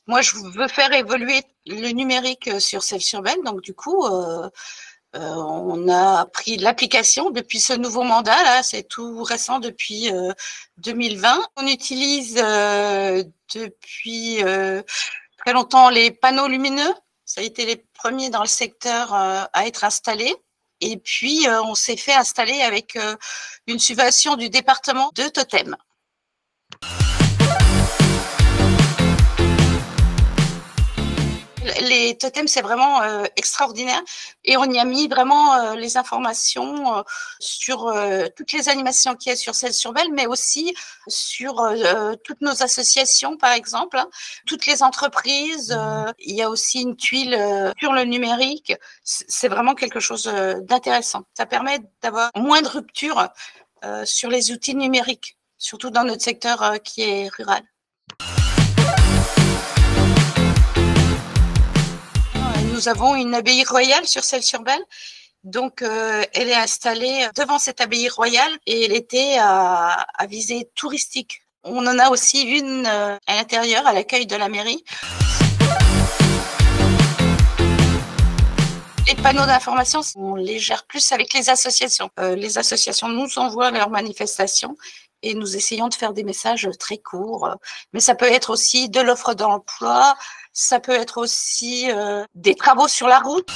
Moi, je veux faire évoluer le numérique sur Celles-sur-Belle. Donc, du coup, on a pris l'application depuis ce nouveau mandat. Là, c'est tout récent depuis 2020. On utilise depuis très longtemps les panneaux lumineux. Ça a été les premiers dans le secteur à être installés. Et puis, on s'est fait installer avec une subvention du département de totems. Les totems, c'est vraiment extraordinaire. Et on y a mis vraiment les informations sur toutes les animations qu'il y a sur Celles-sur-Belle, mais aussi sur toutes nos associations, par exemple, hein, toutes les entreprises. Il y a aussi une tuile sur le numérique. C'est vraiment quelque chose d'intéressant. Ça permet d'avoir moins de rupture sur les outils numériques, surtout dans notre secteur qui est rural. Nous avons une abbaye royale sur Celles-sur-Belle. Donc, elle est installée devant cette abbaye royale et elle était à visée touristique. On en a aussi une à l'intérieur, à l'accueil de la mairie. Les panneaux d'information, on les gère plus avec les associations. Les associations nous envoient leurs manifestations et nous essayons de faire des messages très courts. Mais ça peut être aussi de l'offre d'emploi, ça peut être aussi des travaux sur la route.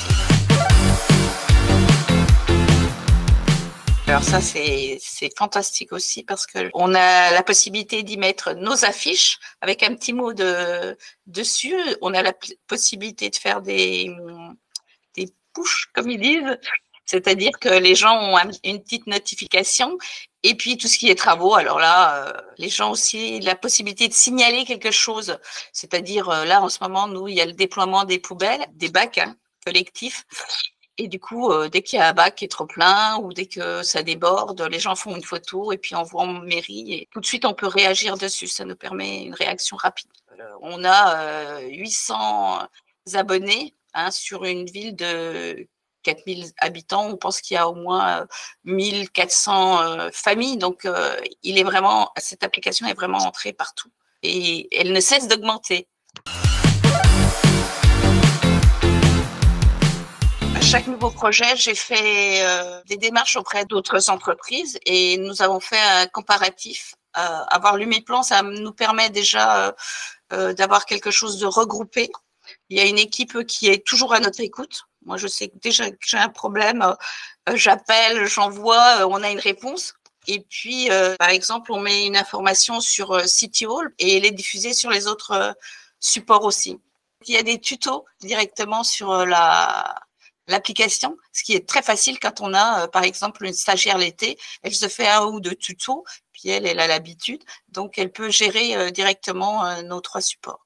Alors ça, c'est fantastique aussi parce qu'on a la possibilité d'y mettre nos affiches avec un petit mot dessus. On a la possibilité de faire des push, comme ils disent. C'est-à-dire que les gens ont une petite notification. Et puis, tout ce qui est travaux, alors là, les gens aussi, la possibilité de signaler quelque chose. C'est-à-dire, là, en ce moment, nous, il y a le déploiement des poubelles, des bacs collectifs. Et du coup, dès qu'il y a un bac qui est trop plein ou dès que ça déborde, les gens font une photo et puis envoient en mairie. Et tout de suite, on peut réagir dessus. Ça nous permet une réaction rapide. On a 800 abonnés sur une ville de 4000 habitants. On pense qu'il y a au moins 1400 familles. Donc, cette application est vraiment entrée partout. Et elle ne cesse d'augmenter. À chaque nouveau projet, j'ai fait des démarches auprès d'autres entreprises et nous avons fait un comparatif. Avoir Lumiplan, ça nous permet déjà d'avoir quelque chose de regroupé. Il y a une équipe qui est toujours à notre écoute. Moi, je sais que déjà que j'ai un problème, j'appelle, j'envoie, on a une réponse. Et puis, par exemple, on met une information sur City Hall et elle est diffusée sur les autres supports aussi. Il y a des tutos directement sur l'application, ce qui est très facile quand on a, par exemple, une stagiaire l'été. Elle se fait un ou deux tutos, puis elle a l'habitude. Donc, elle peut gérer directement nos 3 supports.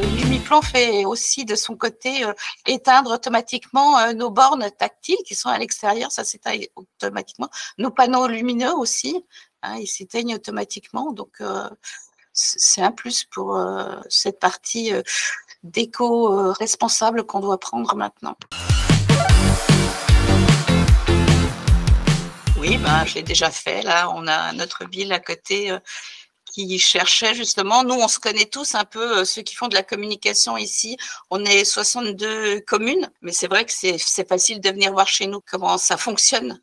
Lumiplan fait aussi de son côté éteindre automatiquement nos bornes tactiles qui sont à l'extérieur, ça s'éteint automatiquement. Nos panneaux lumineux aussi, ils s'éteignent automatiquement. Donc, c'est un plus pour cette partie d'éco-responsable qu'on doit prendre maintenant. Oui, je l'ai déjà fait. Là, on a notre ville à côté qui cherchait justement. Nous, on se connaît tous un peu, ceux qui font de la communication ici. On est 62 communes, mais c'est vrai que c'est facile de venir voir chez nous comment ça fonctionne.